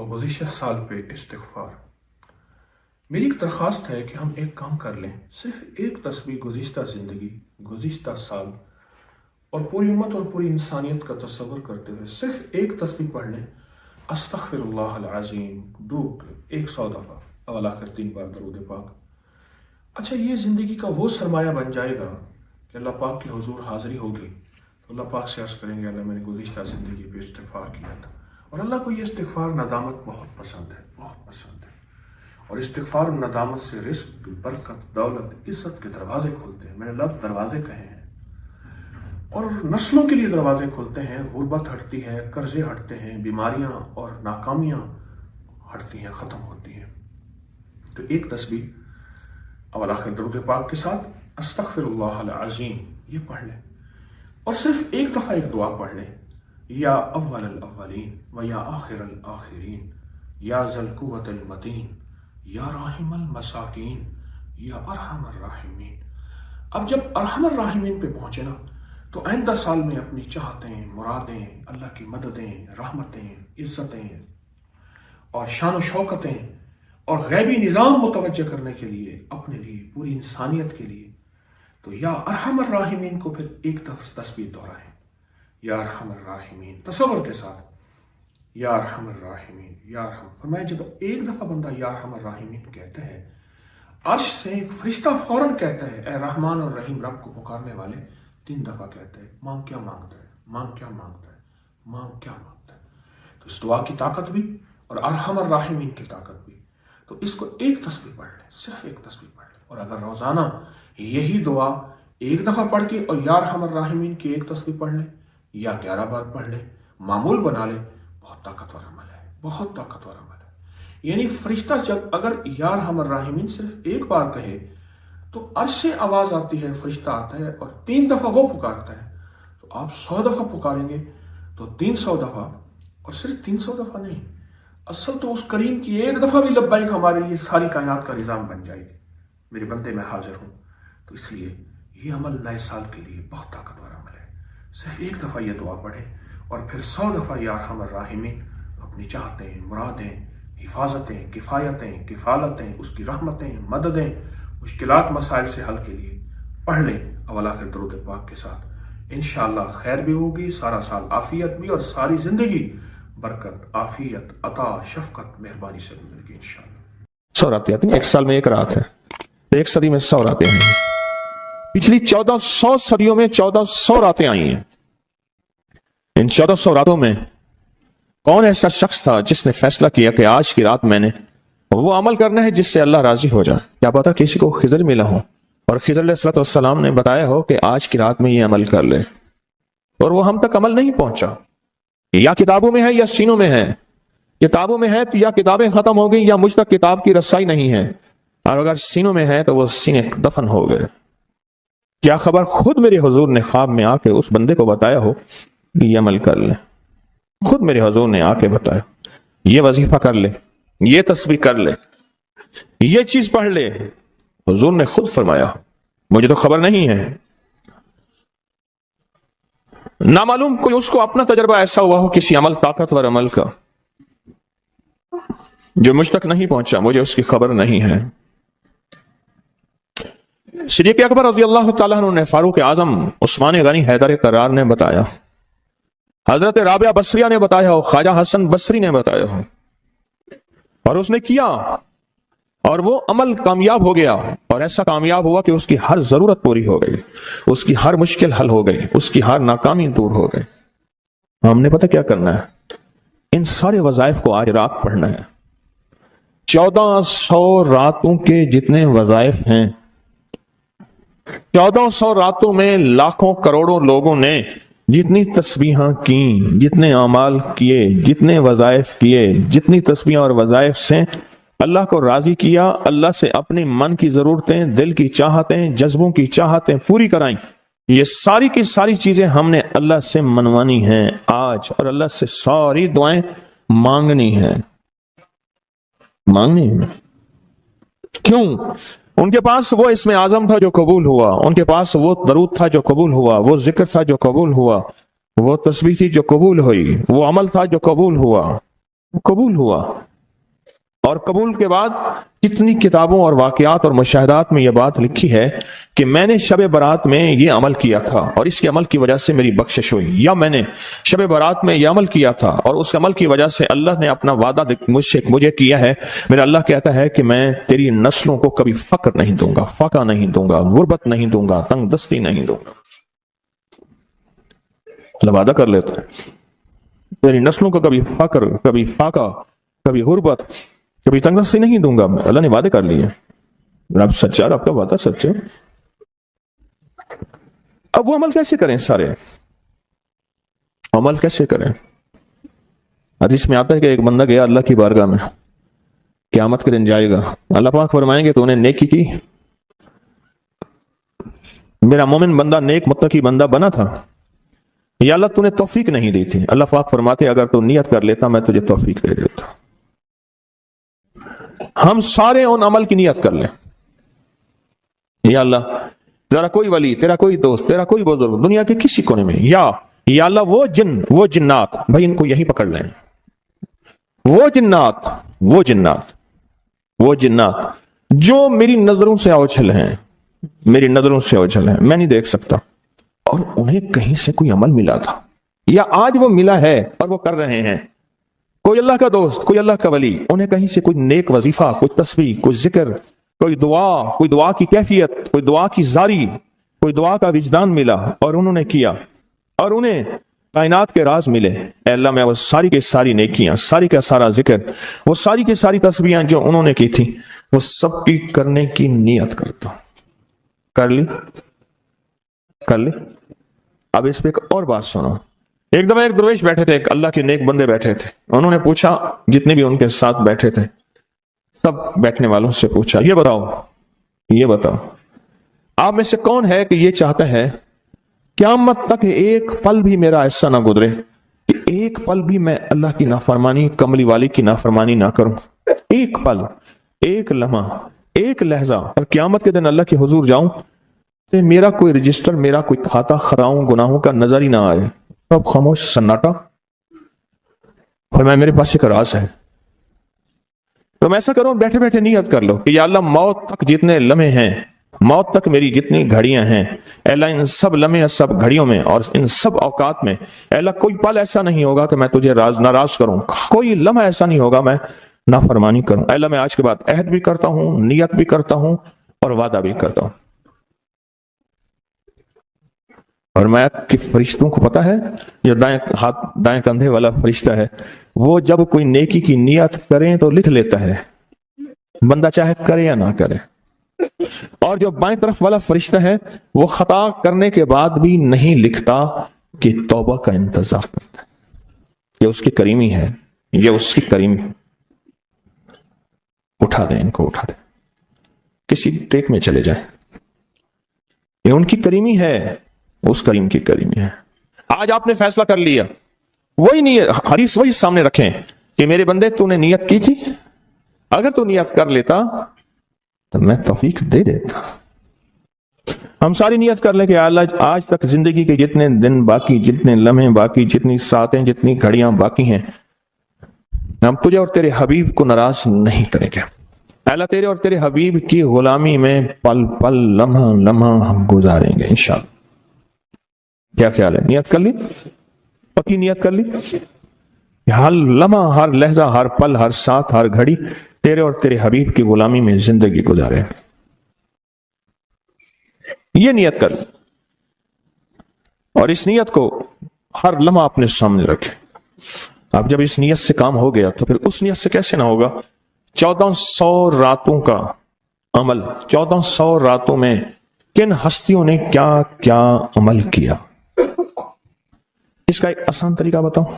اور گزشتہ سال پہ استغفار۔ میری ایک درخواست ہے کہ ہم ایک کام کر لیں، صرف ایک تسبیح گزشتہ زندگی، گزشتہ سال اور پوری امت اور پوری انسانیت کا تصور کرتے ہوئے صرف ایک تسبیح پڑھ لیں، استغفر اللہ العظیم، 100 دفعہ، اول آخر 3 بار درود پاک۔ اچھا، یہ زندگی کا وہ سرمایہ بن جائے گا کہ اللہ پاک کی حضور حاضری ہوگی تو اللہ پاک سے عرض کریں گے اللہ میں نے گزشتہ زندگی پہ استغفار کیا تھا۔ اور اللہ کو یہ استغفار ندامت بہت پسند ہے، بہت پسند ہے۔ اور استغفار و ندامت سے رزق، برکت، دولت، عزت کے دروازے کھلتے ہیں۔ میں نے لفظ دروازے کہے ہیں، اور نسلوں کے لیے دروازے کھلتے ہیں۔ غربت ہٹتی ہے، قرضے ہٹتے ہیں، بیماریاں اور ناکامیاں ہٹتی ہیں، ختم ہوتی ہیں۔ تو ایک تسبیح اول آخر درود پاک کے ساتھ استغفر اللہ العظیم یہ پڑھ لیں، اور صرف ایک دفعہ ایک دعا پڑھ لیں، یا اول الاولین و یا آخر الاخرین یا ذا القوۃ المتین یا راحم المساکین یا ارحم الراحمین۔ اب جب ارحم الراحمین پہ پہنچے نا تو آئندہ سال میں اپنی چاہتیں، مرادیں، اللہ کی مددیں، رحمتیں، عزتیں اور شان و شوکتیں اور غیبی نظام متوجہ کرنے کے لیے، اپنے لیے، پوری انسانیت کے لیے، تو یا ارحم الراحمین کو پھر ایک تسبیح دہرائیں، یا ارحم الراحمین، تصور کے ساتھ، یا ارحم الراحمین، یا ارحم۔ فرمایا جب ایک دفعہ بندہ یا ارحم الراحمین کہتا ہے، عرش سے ایک فرشتہ فوراً کہتا ہے اے رحمان اور رحیم رب کو پکارنے والے، 3 دفعہ کہتا ہے مانگ کیا مانگتا ہے، مانگ کیا مانگتا ہے، مانگ کیا مانگتا ہے۔ تو اس دعا کی طاقت بھی اور ارحم الراحمین کی طاقت بھی، تو اس کو ایک تسبیح پڑھ لیں، صرف ایک تسبیح پڑھ لیں۔ اور اگر روزانہ یہی دعا ایک دفعہ پڑھ کے اور یا ارحم الراحمین کی ایک تسبیح پڑھ لیں یا 11 بار پڑھ لیں، معمول بنا لیں، بہت طاقتور عمل ہے، بہت طاقتور عمل ہے۔ یعنی فرشتہ جب اگر یا ارحم الراحمین صرف ایک بار کہے تو عرش سے آواز آتی ہے، فرشتہ آتا ہے اور 3 دفعہ وہ پکارتا ہے، تو آپ 100 دفعہ پکاریں گے تو 300 دفعہ، اور صرف 300 دفعہ نہیں، اصل تو اس کریم کی ایک دفعہ بھی لبیک ہمارے لیے ساری کائنات کا نظام بن جائے گی، میرے بندے میں حاضر ہوں۔ تو اس لیے یہ عمل نئے سال کے لیے بہت طاقتور عمل ہے۔ صرف ایک دفعہ یہ دعا پڑھیں اور پھر 100 دفعہ یا ارحم الراحمین، اپنی چاہتیں، مرادیں، حفاظتیں، کفایتیں، کفالتیں، اس کی رحمتیں، مددیں، مشکلات مسائل سے حل کے لیے پڑھ لیں اول آخر درود پاک کے ساتھ۔ انشاءاللہ خیر بھی ہوگی، سارا سال عافیت بھی، اور ساری زندگی برکت، عافیت، عطا، شفقت، مہربانی سے گزرے گی انشاءاللہ۔ 100 راتیں آتی ہیں، ایک سال میں ایک رات ہے، ایک صدی میں 100 راتیں ہیں۔ پچھلی 1400 صدیوں میں 1400 راتیں آئی ہیں۔ ان 1400 راتوں میں کون ایسا شخص تھا جس نے فیصلہ کیا کہ آج کی رات میں نے وہ عمل کرنا ہے جس سے اللہ راضی ہو جائے؟ کیا پتا کسی کو خضر ملا ہو اور خضر علیہ السلام نے بتایا ہو کہ آج کی رات میں یہ عمل کر لے، اور وہ ہم تک عمل نہیں پہنچا، یا کتابوں میں ہے یا سینوں میں ہے۔ کتابوں میں ہے تو یا کتابیں ختم ہو گئی یا مجھ تک کتاب کی رسائی نہیں ہے، اور اگر سینوں میں ہے تو وہ سینے دفن ہو گئے۔ کیا خبر خود میرے حضور نے خواب میں آ کے اس بندے کو بتایا ہو کہ یہ عمل کر لے، خود میرے حضور نے آ کے بتایا، یہ وظیفہ کر لے، یہ تسبیح کر لے، یہ چیز پڑھ لے۔ حضور نے خود فرمایا، مجھے تو خبر نہیں ہے، نامعلوم کوئی اس کو اپنا تجربہ ایسا ہوا ہو کسی عمل، طاقتور عمل کا، جو مجھ تک نہیں پہنچا، مجھے اس کی خبر نہیں ہے۔ صدیق اکبر رضی اللہ تعالیٰ عنہ نے فاروق اعظم عثمان غنی حیدر کرار نے بتایا، حضرت رابعہ بصریہ نے بتایا ہو، خواجہ حسن بصری نے بتایا ہو، اور اس نے کیا اور وہ عمل کامیاب ہو گیا، اور ایسا کامیاب ہوا کہ اس کی ہر ضرورت پوری ہو گئی، اس کی ہر مشکل حل ہو گئی، اس کی ہر ناکامی دور ہو گئی۔ ہم نے پتہ کیا کرنا ہے؟ ان سارے وظائف کو آج رات پڑھنا ہے۔ 1400 راتوں کے جتنے وظائف ہیں، 1400 راتوں میں لاکھوں کروڑوں لوگوں نے جتنی تسبیحاں کیں، جتنے اعمال کیے، جتنے وظائف کیے، جتنی تسبیحاں اور وظائف سے اللہ کو راضی کیا، اللہ سے اپنی من کی ضرورتیں، دل کی چاہتیں، جذبوں کی چاہتیں پوری کرائیں، یہ ساری کی ساری چیزیں ہم نے اللہ سے منوانی ہیں آج، اور اللہ سے ساری دعائیں مانگنی ہیں، مانگنی ہیں۔ کیوں؟ ان کے پاس وہ اسم اعظم تھا جو قبول ہوا، ان کے پاس وہ درود تھا جو قبول ہوا، وہ ذکر تھا جو قبول ہوا، وہ تسبیح تھی جو قبول ہوئی، وہ عمل تھا جو قبول ہوا، قبول ہوا، اور قبول کے بعد کتنی کتابوں اور واقعات اور مشاہدات میں یہ بات لکھی ہے کہ میں نے شب برات میں یہ عمل کیا تھا اور اس کے عمل کی وجہ سے میری بخشش ہوئی، یا میں نے شب برات میں یہ عمل کیا تھا اور اس عمل کی وجہ سے اللہ نے اپنا وعدہ مجھے کیا ہے۔ میرا اللہ کہتا ہے کہ میں تیری نسلوں کو کبھی فقر نہیں دوں گا، فاقہ نہیں دوں گا، غربت نہیں دوں گا، تنگ دستی نہیں دوں گا۔ اللہ وعدہ کر لیتا ہے تیری نسلوں کو کبھی فقر، کبھی فاقہ، کبھی غربت، کبھی تنگ دستی نہیں دوں گا۔ اللہ نے وعدے کر لیے، رب سچا، رب کا وعدہ سچا۔ اب وہ عمل کیسے کریں؟ سارے عمل کیسے کریں؟ حدیث میں آتا ہے کہ ایک بندہ گیا اللہ کی بارگاہ میں، قیامت کے دن جائے گا، اللہ پاک فرمائیں گے تو نے نیکی کی، میرا مومن بندہ نیک متقی بندہ بنا تھا، یا اللہ تو نے توفیق نہیں دی تھی۔ اللہ پاک فرماتے اگر تو نیت کر لیتا میں تجھے توفیق دے دیتا۔ ہم سارے ان عمل کی نیت کر لیں، یا اللہ ذرا کوئی ولی، تیرا کوئی دوست، تیرا کوئی بزرگ دنیا کے کسی کونے میں، یا اللہ وہ جن، وہ جنات، بھائی ان کو یہیں پکڑ لیں، وہ جنات، وہ جنات، وہ جنات جو میری نظروں سے اوجھل ہیں، میری نظروں سے اوجھل ہیں، میں نہیں دیکھ سکتا، اور انہیں کہیں سے کوئی عمل ملا تھا یا آج وہ ملا ہے اور وہ کر رہے ہیں، کوئی اللہ کا دوست، کوئی اللہ کا ولی، انہیں کہیں سے کوئی نیک وظیفہ، کوئی تسبیح، کوئی ذکر، کوئی دعا کی کیفیت، کوئی دعا کی زاری، کوئی دعا کا وجدان ملا اور انہوں نے کیا، اور انہیں کائنات کے راز ملے۔ اے اللہ میں وہ ساری کی ساری نیکیاں، ساری کا سارا ذکر، وہ ساری کی ساری تسبیحاں جو انہوں نے کی تھی، وہ سب کی کرنے کی نیت کرتا ہوں۔ کر لی؟ اب اس پہ ایک اور بات سنو۔ ایک دفعہ ایک درویش بیٹھے تھے، ایک اللہ کے نیک بندے بیٹھے تھے، انہوں نے پوچھا، جتنے بھی ان کے ساتھ بیٹھے تھے سب بیٹھنے والوں سے پوچھا، یہ بتاؤ آپ میں سے کون ہے کہ یہ چاہتا ہے قیامت تک ایک پل بھی میرا ایسا نہ گزرے کہ ایک پل بھی میں اللہ کی نافرمانی، کملی والی کی نافرمانی نہ کروں، ایک پل، ایک لمحہ، ایک لہجہ، اور قیامت کے دن اللہ کے حضور جاؤں تو میرا کوئی رجسٹر، میرا کوئی کھاتا خطاؤں گناہوں کا نظر ہی نہ آئے، سب خاموش سناٹا۔ فرمایا میرے پاس ایک راز ہے، تم ایسا کرو، بیٹھے بیٹھے نیت کر لو کہ یا اللہ موت تک جتنے لمحے ہیں، موت تک میری جتنی گھڑیاں ہیں، اے اللہ ان سب لمحے، سب گھڑیوں میں اور ان سب اوقات میں، اے اللہ کوئی پل ایسا نہیں ہوگا کہ میں تجھے ناراض کروں، کوئی لمحہ ایسا نہیں ہوگا میں نافرمانی کروں۔ اے اللہ میں آج کے بعد عہد بھی کرتا ہوں، نیت بھی کرتا ہوں اور وعدہ بھی کرتا ہوں۔ اور میں کہ فرشتوں کو پتا ہے، جو دائیں کندھے والا فرشتہ ہے، وہ جب کوئی نیکی کی نیت کریں تو لکھ لیتا ہے، بندہ چاہے کرے یا نہ کرے، اور جو بائیں طرف والا فرشتہ ہے وہ خطا کرنے کے بعد بھی نہیں لکھتا کہ توبہ کا انتظار کرتا ہے۔ یہ اس کی کریمی ہے، یہ اس کی کریمی۔ اٹھا دیں ان کو، اٹھا دیں، کسی ٹیک میں چلے جائیں، یہ ان کی کریمی ہے، اس کریم کی کریمی ہے۔ آج آپ نے فیصلہ کر لیا، وہی نیت، حدیث وہی سامنے رکھیں کہ میرے بندے تو نے نیت کی تھی، اگر تو نیت کر لیتا تو میں توفیق دے دیتا۔ ہم ساری نیت کر لیں کہ اللہ آج تک زندگی کے جتنے دن باقی، جتنے لمحے باقی، جتنی ساعتیں، جتنی گھڑیاں باقی ہیں، ہم تجھے اور تیرے حبیب کو ناراض نہیں کریں گے۔ اللہ تیرے اور تیرے حبیب کی غلامی میں پل پل، لمحہ لمحہ ہم گزاریں گے انشاءاللہ۔ کیا خیال ہے؟ نیت کر لی؟ پکی نیت کر لی؟ ہر لمحہ، ہر لہجہ، ہر پل، ہر ساتھ، ہر گھڑی تیرے اور تیرے حبیب کی غلامی میں زندگی گزارے، یہ نیت کر لی، اور اس نیت کو ہر لمحہ اپنے سامنے رکھے۔ اب جب اس نیت سے کام ہو گیا تو پھر اس نیت سے کیسے نہ ہوگا؟ 1400 راتوں کا عمل، 1400 راتوں میں کن ہستیوں نے کیا کیا عمل کیا، اس کا ایک آسان طریقہ بتاؤں۔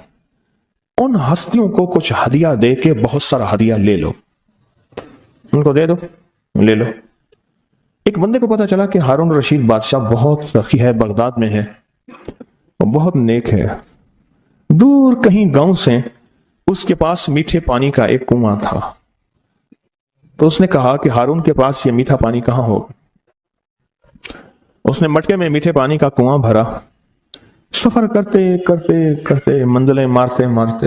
ان ہستیوں کو کچھ ہدیہ دے کے بہت سارا ہدیہ لے لو، ان کو دے دو، لے لو۔ ایک بندے کو پتا چلا کہ ہارون رشید بادشاہ بہت سخی ہے، بغداد میں ہے، اور بہت نیک ہے۔ دور کہیں گاؤں سے اس کے پاس میٹھے پانی کا ایک کنواں تھا، تو اس نے کہا کہ ہارون کے پاس یہ میٹھا پانی کہاں ہوگا؟ اس نے مٹکے میں میٹھے پانی کا کنواں بھرا، سفر کرتے کرتے کرتے، منزلیں مارتے مارتے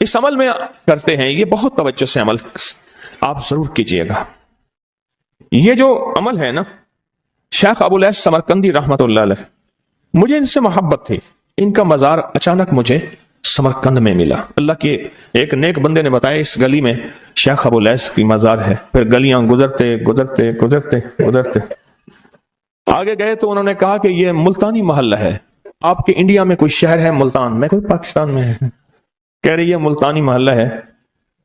اس عمل میں کرتے ہیں، یہ بہت توجہ سے عمل آپ ضرور کیجئے گا۔ یہ جو عمل ہے نا، شیخ ابو الیث سمرقندی رحمت اللہ علیہ، مجھے ان سے محبت تھی۔ ان کا مزار اچانک مجھے سمرقند میں ملا۔ اللہ کے ایک نیک بندے نے بتایا اس گلی میں شیخ ابو الیث کی مزار ہے۔ پھر گلیاں گزرتے گزرتے گزرتے گزرتے آگے گئے تو انہوں نے کہا کہ یہ ملتانی محلہ ہے، آپ کے انڈیا میں کوئی شہر ہے ملتان؟ میں کوئی پاکستان میں ہے۔ کہہ رہی ہے ملتانی محلہ ہے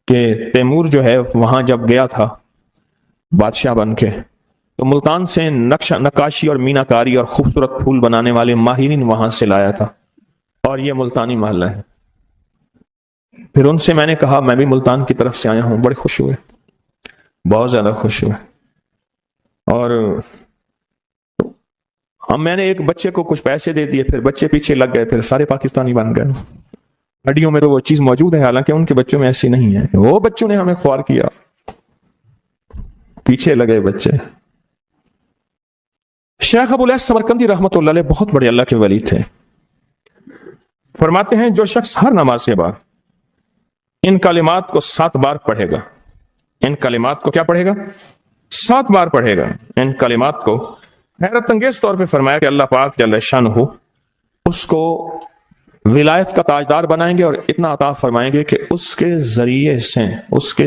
کہ تیمور جو ہے وہاں جب گیا تھا بادشاہ بن کے، تو ملتان سے نقاشی اور میناکاری اور خوبصورت پھول بنانے والے ماہرین وہاں سے لایا تھا، اور یہ ملتانی محلہ ہے۔ پھر ان سے میں نے کہا میں بھی ملتان کی طرف سے آیا ہوں، بڑے خوش ہوئے، بہت زیادہ خوش ہوئے۔ اور اب میں نے ایک بچے کو کچھ پیسے دے دیے، پھر بچے پیچھے لگ گئے، پھر سارے پاکستانی بن گئے۔ ہڈیوں میں تو وہ چیز موجود ہے، حالانکہ ان کے بچوں میں ایسی نہیں ہے۔ وہ بچوں نے ہمیں خوار کیا، پیچھے لگے بچے۔ شیخ ابو الیث سمرقندی رحمت اللہ علیہ بہت بڑے اللہ کے ولی تھے۔ فرماتے ہیں جو شخص ہر نماز کے بعد ان کلمات کو 7 بار پڑھے گا، ان کلمات کو کیا پڑھے گا؟ 7 بار پڑھے گا ان کلمات کو، حیرت انگیز طور پہ فرمایا کہ اللہ پاک جل شانہ اس کو ولایت کا تاجدار بنائیں گے اور اتنا عطا فرمائیں گے کہ اس کے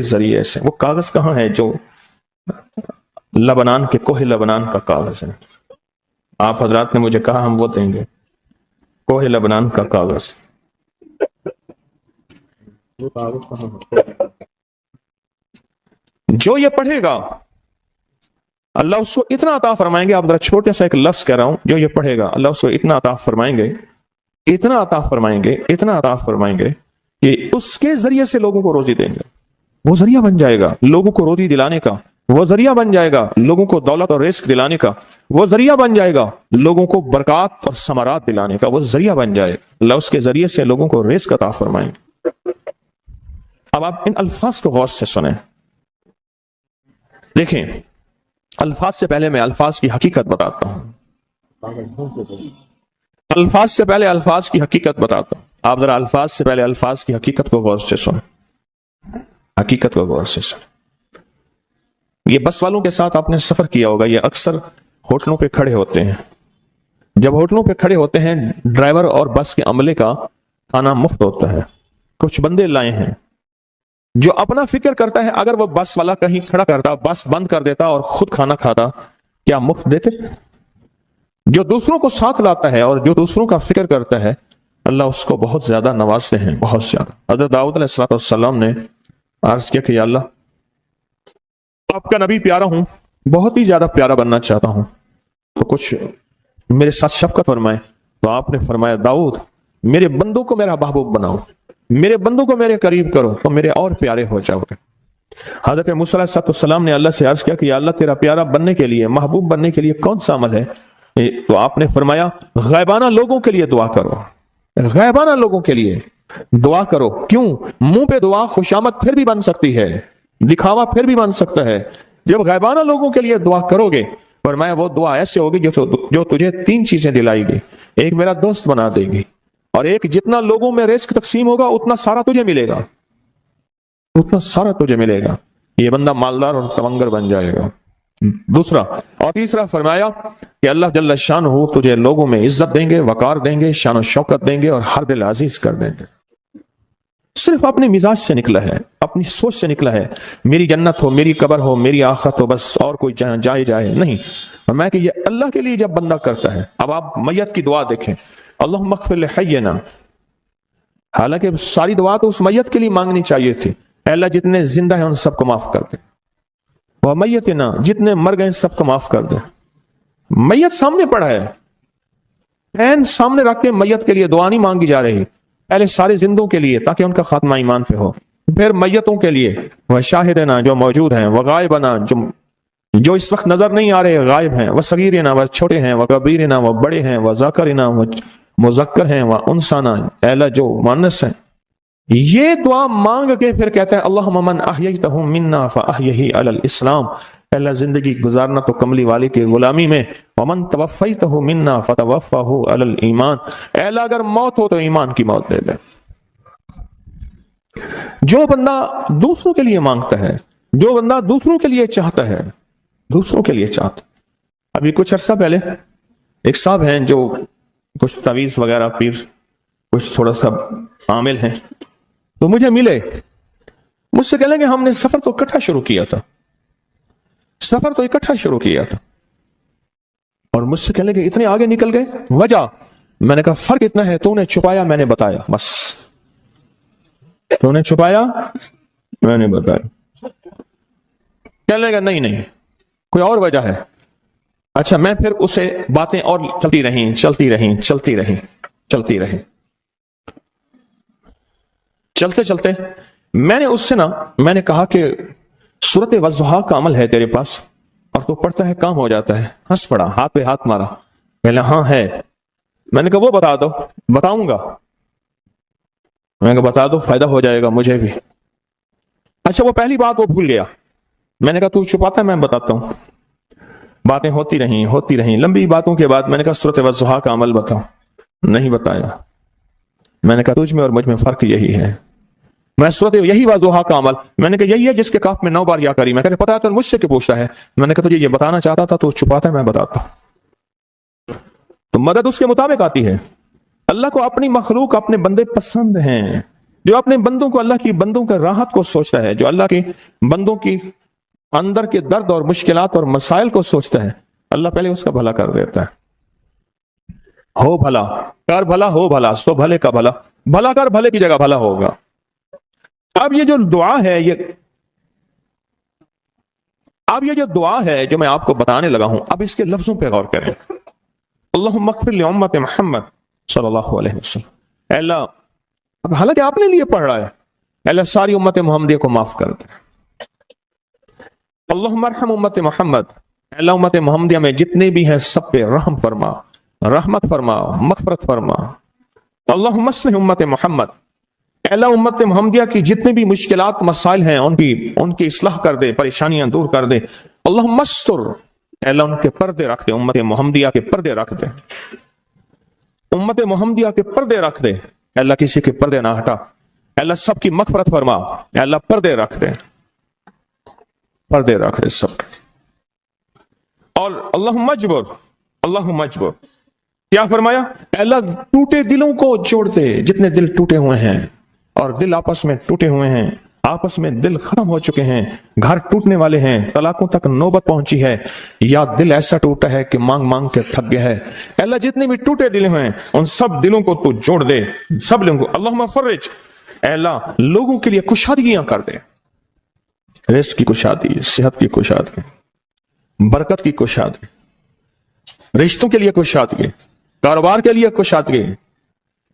ذریعے سے وہ کاغذ کہاں ہے جو لبنان کے کوہ لبنان کا کاغذ ہے، آپ حضرات نے مجھے کہا ہم وہ دیں گے، کوہ لبنان کا کاغذ۔ جو یہ پڑھے گا اللہ اس کو اتنا عطا فرمائیں گے، آپ ذرا چھوٹے سا ایک لفظ کہہ رہا ہوں، جو یہ پڑھے گا اللہ اس کو اتنا عطا فرمائیں گے، اتنا عطا فرمائیں گے، اتنا عطا فرمائیں گے کہ اس کے ذریعے سے لوگوں کو روزی دیں گے، وہ ذریعہ بن جائے گا لوگوں کو روزی دلانے کا، وہ ذریعہ بن جائے گا لوگوں کو دولت اور رزق دلانے کا، وہ ذریعہ بن جائے گا لوگوں کو برکات اور ثمرات دلانے کا، وہ ذریعہ بن جائے گا، اللہ اس کے ذریعے سے لوگوں کو رزق عطا فرمائیں گے۔ اب آپ ان الفاظ کو غور سے سنیں، دیکھیں الفاظ سے پہلے میں الفاظ کی حقیقت بتاتا ہوں، الفاظ سے پہلے الفاظ کی حقیقت بتاتا ہوں، آپ ذرا الفاظ سے پہلے الفاظ کی حقیقت کو غور سے سنیں، حقیقت کو غور سے سنیں۔ یہ بس والوں کے ساتھ آپ نے سفر کیا ہوگا، یہ اکثر ہوٹلوں پہ کھڑے ہوتے ہیں، جب ہوٹلوں پہ کھڑے ہوتے ہیں ڈرائیور اور بس کے عملے کا کھانا مفت ہوتا ہے، کچھ بندے لائے ہیں جو اپنا فکر کرتا ہے اگر وہ بس والا کہیں کھڑا کرتا، بس بند کر دیتا اور خود کھانا کھاتا، کیا مفت دیتے؟ جو دوسروں کو ساتھ لاتا ہے اور جو دوسروں کا فکر کرتا ہے اللہ اس کو بہت زیادہ نوازتے ہیں، بہت زیادہ۔ حضرت داؤد علیہ السلام نے عرض کیا کہ یا اللہ آپ کا نبی پیارا ہوں، بہت ہی زیادہ پیارا بننا چاہتا ہوں، تو کچھ میرے ساتھ شفقت فرمائے۔ تو آپ نے فرمایا داؤد میرے بندوں کو میرا محبوب بناؤ، میرے بندوں کو میرے قریب کرو تو میرے اور پیارے ہو جاؤ گے۔ حضرت موسیٰ علیہ السلام نے اللہ سے عرض کیا کہ یا اللہ تیرا پیارا بننے کے لیے، محبوب بننے کے لیے کون سا عمل ہے؟ تو آپ نے فرمایا غائبانہ لوگوں کے لیے دعا کرو، غائبانہ لوگوں کے لیے دعا کرو۔ کیوں؟ منہ پہ دعا خوشامد پھر بھی بن سکتی ہے، دکھاوا پھر بھی بن سکتا ہے، جب غائبانہ لوگوں کے لیے دعا کرو گے فرمایا وہ دعا ایسے ہوگی جو تجھے 3 چیزیں دلائے گی، ایک میرا دوست بنا دے گی، اور ایک جتنا لوگوں میں رزق تقسیم ہوگا اتنا سارا تجھے ملے گا، اتنا سارا تجھے ملے گا، یہ بندہ مالدار اور تمنگر بن جائے گا۔ دوسرا اور تیسرا فرمایا کہ اللہ جل شانہ تجھے لوگوں میں عزت دیں گے، وقار دیں گے، شان و شوکت دیں گے اور ہر دل عزیز کر دیں گے۔ صرف اپنے مزاج سے نکلا ہے، اپنی سوچ سے نکلا ہے، میری جنت ہو، میری قبر ہو، میری آخرت ہو، بس اور کوئی جائے نہیں۔ فرمایا کہ یہ اللہ کے لیے جب بندہ کرتا ہے۔ اب آپ میت کی دعا دیکھیں، اللہم اغفر لحینا، حالانکہ ساری دعا تو اس میت کے لیے مانگنی چاہیے تھی، اے اللہ جتنے زندہ ہیں ان سب کو معاف کر دے، وہ میتنا جتنے مر گئے سب کو معاف کر دے۔ میت سامنے پڑا ہے، عین سامنے رکھ کے میت کے لیے دعا نہیں مانگی جا رہی، پہلے سارے زندوں کے لیے تاکہ ان کا خاتمہ ایمان پہ ہو، پھر میتوں کے لیے، وہ شاہدنا جو موجود ہیں، وہ غائبنا جو اس وقت نظر نہیں آ رہے غائب ہیں، وہ صغیرنا وہ چھوٹے ہیں، وہ کبیرنا وہ بڑے ہیں، وہ ذکرنا وہ مذکر ہیں، وہ انسانا اے اللہ جو مؤنث ہیں۔ یہ دعا مانگ کے پھر کہتا ہے اللہم من احییتہ منا فاحیہ علی الاسلام، اے اللہ زندگی گزارنا تو کملی والی کی غلامی میں، ومن توفیتہ منا فتوفہ علی الایمان، اے اللہ اگر موت ہو تو ایمان کی موت دے دے۔ جو بندہ دوسروں کے لیے مانگتا ہے، جو بندہ دوسروں کے لیے چاہتا ہے، دوسروں کے لیے چاہتا، ابھی کچھ عرصہ پہلے ایک صاحب ہیں جو کچھ تعویذ وغیرہ پیر کچھ تھوڑا سا عامل ہیں، تو مجھے ملے، مجھ سے کہہ لیں کہ ہم نے سفر تو اکٹھا شروع کیا تھا، اور مجھ سے کہہ لیں کہ اتنے آگے نکل گئے، وجہ؟ میں نے کہا فرق اتنا ہے، تو نے چھپایا میں نے بتایا، بس تو نے چھپایا میں نے بتایا۔ کہہ لے گا نہیں کوئی اور وجہ ہے۔ اچھا، میں پھر اسے باتیں اور چلتی رہیں چلتے چلتے میں نے اس سے میں نے کہا کہ سورت والضحیٰ کا عمل ہے تیرے پاس اور تو پڑھتا ہے کام ہو جاتا ہے؟ ہنس پڑا، ہاتھ پہ ہاتھ مارا، پہلے ہاں ہے۔ میں نے کہا وہ بتا دو۔ بتاؤں گا، میں نے کہا بتا دو، فائدہ ہو جائے گا مجھے بھی۔ اچھا، وہ پہلی بات وہ بھول گیا۔ میں نے کہا تو چھپاتا ہے، میں بتاتا ہوں۔ باتیں ہوتی رہیں لمبی باتوں کے بعد میں نے کہا سورت والضحیٰ کا عمل بتاؤ، نہیں بتایا۔ میں نے کہا تجھ میں اور مجھ میں فرق یہی ہے، میں سورت یہی والضحیٰ کا عمل، میں نے کہا یہی ہے جس کے کاف میں 9 بار یا کری۔ میں کہا پتا ہے تو مجھ سے کیوں پوچھتا ہے؟ میں نے کہا تجھے یہ بتانا چاہتا تھا تو چھپاتا ہے، میں بتاتا ہوں۔ تو مدد اس کے مطابق آتی ہے۔ اللہ کو اپنی مخلوق، اپنے بندے پسند ہیں، جو اپنے بندوں کو، اللہ کی بندوں کے راحت کو سوچتا ہے، جو اللہ کے بندوں کی اندر کے درد اور مشکلات اور مسائل کو سوچتا ہے، اللہ پہلے اس کا بھلا کر دیتا ہے۔ ہو بھلا کر بھلا، ہو بھلا سو بھلے کا بھلا، بھلا کر بھلے کی جگہ بھلا ہوگا۔ اب یہ جو دعا ہے جو میں آپ کو بتانے لگا ہوں، اب اس کے لفظوں پہ غور کریں۔ اللہم اغفر لامت محمد صلی اللہ علیہ وسلم۔ اے اللہ، اب حالانکہ آپ نے لیے پڑھ رہا ہے، اے اللہ ساری امت محمدیہ کو معاف کر دے۔ اللہم ارحم امت محمد، اے اللہ امت محمدیہ میں جتنے بھی ہیں سب پہ رحم فرما، رحمت فرما، مغفرت فرما۔ اللہم اصلح امت محمد، اے اللہ امت محمدیہ کی جتنے بھی مشکلات مسائل ہیں ان کی اصلاح کر دے، پریشانیاں دور کر دے۔ اللہم استر، اے اللہ ان کے پردے رکھ دے، امت محمدیہ کے پردے رکھ دے، امت محمدیہ کے پردے رکھ دے۔ اے اللہ کسی کے پردے نہ ہٹا، اے اللہ سب کی مغفرت فرما، اے اللہ پردے رکھ دے، پردے رکھ دے سب۔ اور اللہم اجبر، کیا فرمایا؟ اے اللہ ٹوٹے دلوں کو جوڑ دے، جتنے دل ٹوٹے ہوئے ہیں اور دل آپس میں ٹوٹے ہوئے ہیں، آپس میں دل ختم ہو چکے ہیں، گھر ٹوٹنے والے ہیں، طلاقوں تک نوبت پہنچی ہے، یا دل ایسا ٹوٹا ہے کہ مانگ مانگ کے تھک گیا ہے، اے اللہ جتنے بھی ٹوٹے دل ہیں ان سب دلوں کو تو جوڑ دے، سب لوگوں کو۔ اللہم فرج، اے اللہ لوگوں کے لیے کشادگیاں کر دے، رزق کی کشادگی، صحت کی کشادگی، برکت کی کشادگی، رشتوں کے لیے کشادگی، کاروبار کے لیے کشادگی،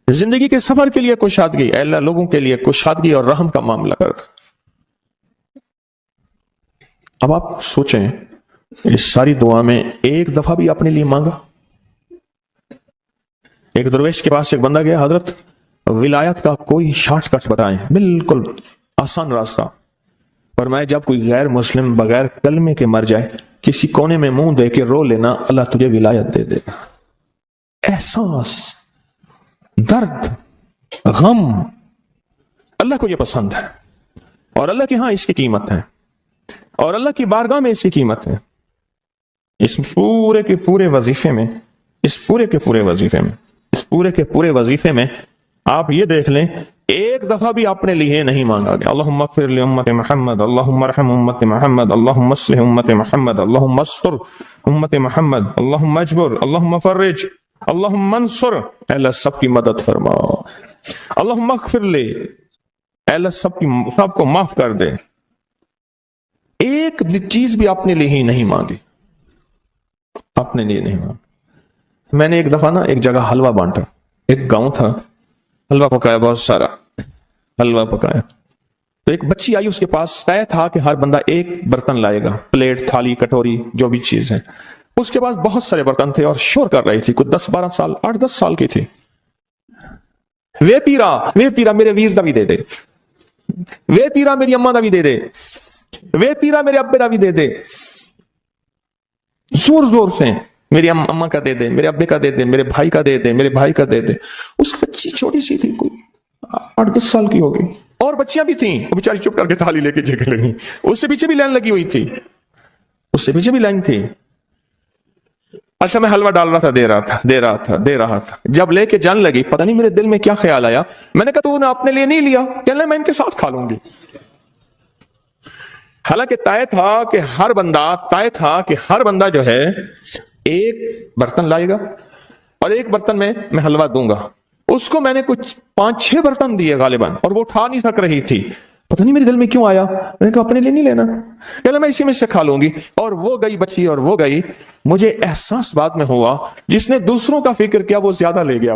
زندگی کے سفر کے لیے کشادگی۔ اے اللہ لوگوں کے لیے کشادگی اور رحم کا معاملہ کر۔ اب آپ سوچیں، اس ساری دعا میں ایک دفعہ بھی اپنے لیے مانگا؟ ایک درویش کے پاس ایک بندہ گیا، حضرت ولایت کا کوئی شارٹ کٹ بتائیں، بالکل آسان راستہ۔ پر میں جب کوئی غیر مسلم بغیر کلمے کے مر جائے، کسی کونے میں منہ دے کے رو لینا، اللہ تجھے ولایت دے دے گا۔ احساس، درد، غم، اللہ کو یہ پسند ہے، اور اللہ کے ہاں اس کی قیمت ہے، اور اللہ کی بارگاہ میں اس کی قیمت ہے۔ اس پورے کے پورے وظیفے میں آپ یہ دیکھ لیں، ایک دفعہ بھی اپنے لیے نہیں مانگا گیا اللہم اغفر لامت محمد، اللہم ارحم امت محمد، اللہم اصلح امت محمد، اللہم استر امت محمد، اللہم اجبر، اللہم فرج، اللہم منصر، اے اللہ سب کی مدد فرما، اللہم اغفر لے، اے اللہ سب کو معاف کر دے۔ ایک چیز بھی اپنے لیے ہی نہیں مانگی، اپنے لیے نہیں مانگی۔ میں نے ایک دفعہ ایک جگہ حلوہ بانٹا، ایک گاؤں تھا، حلوہ پکایا، بہت سارا حلوہ پکایا، تو ایک بچی آئی، اس کے پاس طے تھا کہ ہر بندہ ایک برتن لائے گا، پلیٹ، تھالی، کٹوری، جو بھی چیز ہے۔ اس کے پاس بہت سارے برتن تھے اور شور کر رہی تھی، کچھ 10-12 سال، 8-10 سال کی تھی۔ وے پیرا میرے ویر دا بھی دے دے، وے پیرا میری اماں دا بھی دے دے، وے پیرا میرے ابے دا بھی دے دے، زور زور سے میری اماں کا دے دے، میرے ابے کا دے دے، میرے بھائی کا دے دے، میرے بھائی کا دے دے۔ اس بچی چھوٹی سی تھی، کوئی 8-10 سال کی ہوگی۔ اور بچیاں بھی تھیں، وہ بیچاری چپ کر کے تھالی لے کے جگہ لگی، اس سے پیچھے بھی لائن لگی ہوئی تھی، اس سے پیچھے بھی لائن تھی۔ اچھا میں حلوہ ڈال رہا تھا، دے رہا تھا، جب لے کے جان لگی، پتہ نہیں میرے دل میں کیا خیال آیا، میں نے کہا تو نے اپنے لیے نہیں لیا، کہنے لگا میں ان کے ساتھ کھا لوں گی۔ حالانکہ طے تھا کہ ہر بندہ جو ہے ایک برتن لائے گا اور ایک برتن میں حلوہ دوں گا۔ اس کو میں نے کچھ 5-6 برتن دیے غالباً، اور وہ اٹھا نہیں سک رہی تھی، پتہ نہیں میرے دل میں کیوں آیا، میں نے کہا اپنے لیے نہیں لینا، کہنا میں اسی میں سے کھا لوں گی، اور وہ گئی بچی اور وہ گئی۔ مجھے احساس بعد میں ہوا جس نے دوسروں کا فکر کیا وہ زیادہ لے گیا۔